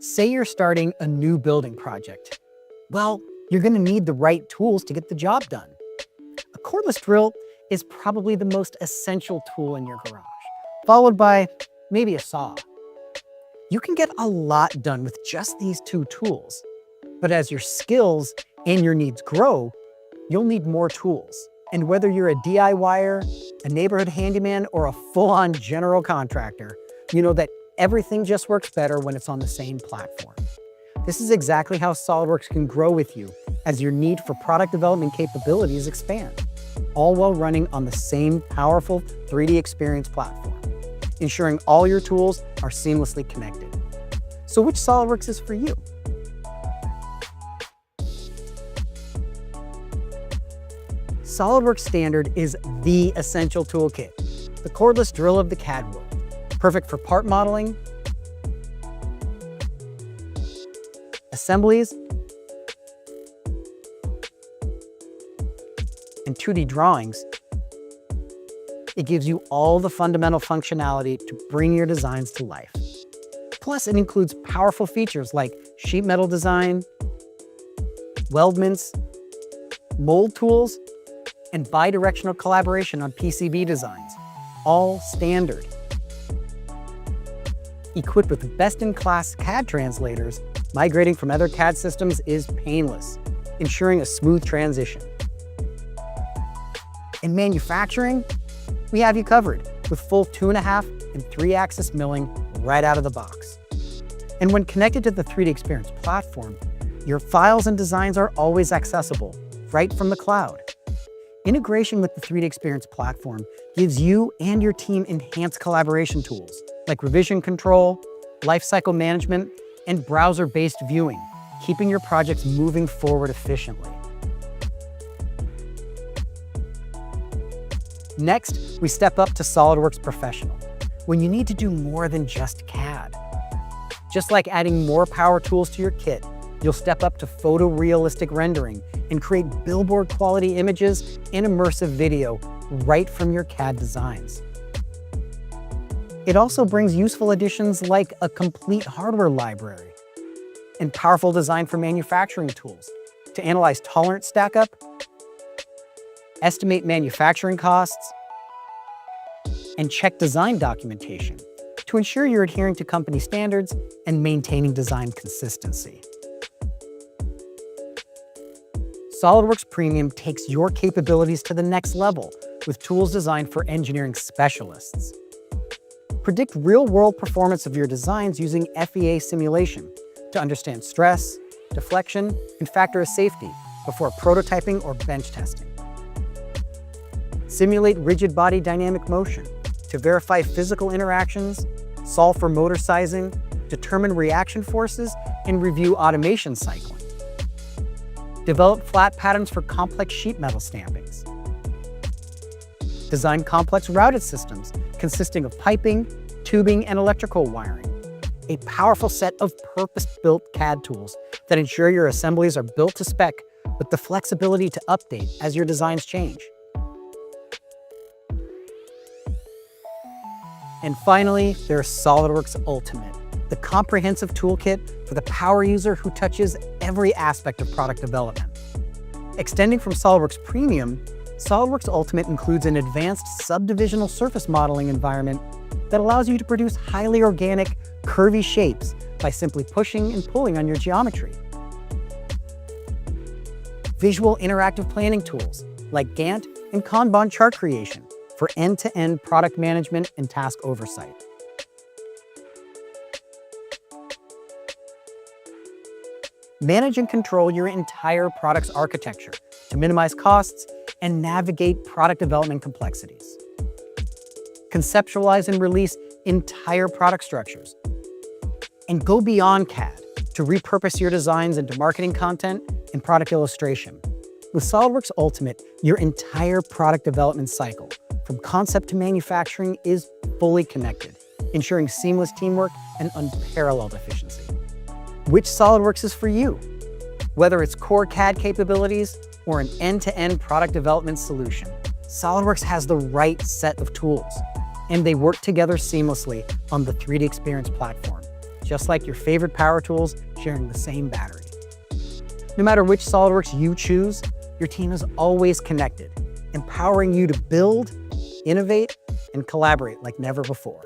Say you're starting a new building project. Well, you're going to need the right tools to get the job done. A cordless drill is probably the most essential tool in your garage, followed by maybe a saw. You can get a lot done with just these two tools, but as your skills and your needs grow, you'll need more tools. And whether you're a DIYer, a neighborhood handyman, or a full-on general contractor, you know that everything just works better when it's on the same platform. This is exactly how SOLIDWORKS can grow with you as your need for product development capabilities expand, all while running on the same powerful 3D experience platform, ensuring all your tools are seamlessly connected. So which SOLIDWORKS is for you? SOLIDWORKS Standard is the essential toolkit, the cordless drill of the CAD world, perfect for part modeling, assemblies, and 2D drawings. It gives you all the fundamental functionality to bring your designs to life. Plus, it includes powerful features like sheet metal design, weldments, mold tools, and bidirectional collaboration on PCB designs, all standard. Equipped with best-in-class CAD translators, migrating from other CAD systems is painless, ensuring a smooth transition. In manufacturing, we have you covered with full 2.5 and 3-axis milling right out of the box. And when connected to the 3D Experience platform, your files and designs are always accessible, right from the cloud. Integration with the 3D Experience platform gives you and your team enhanced collaboration tools like revision control, lifecycle management, and browser-based viewing, keeping your projects moving forward efficiently. Next, we step up to SOLIDWORKS Professional, when you need to do more than just CAD. Just like adding more power tools to your kit, you'll step up to photorealistic rendering and create billboard-quality images and immersive video right from your CAD designs. It also brings useful additions like a complete hardware library and powerful design for manufacturing tools to analyze tolerance stackup, estimate manufacturing costs, and check design documentation to ensure you're adhering to company standards and maintaining design consistency. SOLIDWORKS Premium takes your capabilities to the next level with tools designed for engineering specialists. Predict real-world performance of your designs using FEA simulation to understand stress, deflection, and factor of safety before prototyping or bench testing. Simulate rigid body dynamic motion to verify physical interactions, solve for motor sizing, determine reaction forces, and review automation cycling. Develop flat patterns for complex sheet metal stampings. Design complex routed systems consisting of piping, tubing, and electrical wiring. A powerful set of purpose-built CAD tools that ensure your assemblies are built to spec with the flexibility to update as your designs change. And finally, there's SOLIDWORKS Ultimate, the comprehensive toolkit for the power user who touches every aspect of product development. Extending from SOLIDWORKS Premium, SOLIDWORKS Ultimate includes an advanced subdivisional surface modeling environment that allows you to produce highly organic, curvy shapes by simply pushing and pulling on your geometry. Visual interactive planning tools like Gantt and Kanban chart creation for end-to-end product management and task oversight. Manage and control your entire product's architecture to minimize costs and navigate product development complexities. Conceptualize and release entire product structures. And go beyond CAD to repurpose your designs into marketing content and product illustration. With SOLIDWORKS Ultimate, your entire product development cycle, from concept to manufacturing, is fully connected, ensuring seamless teamwork and unparalleled efficiency. Which SOLIDWORKS is for you? Whether it's core CAD capabilities or an end-to-end product development solution, SOLIDWORKS has the right set of tools, and they work together seamlessly on the 3D Experience platform, just like your favorite power tools sharing the same battery. No matter which SOLIDWORKS you choose, your team is always connected, empowering you to build, innovate, and collaborate like never before.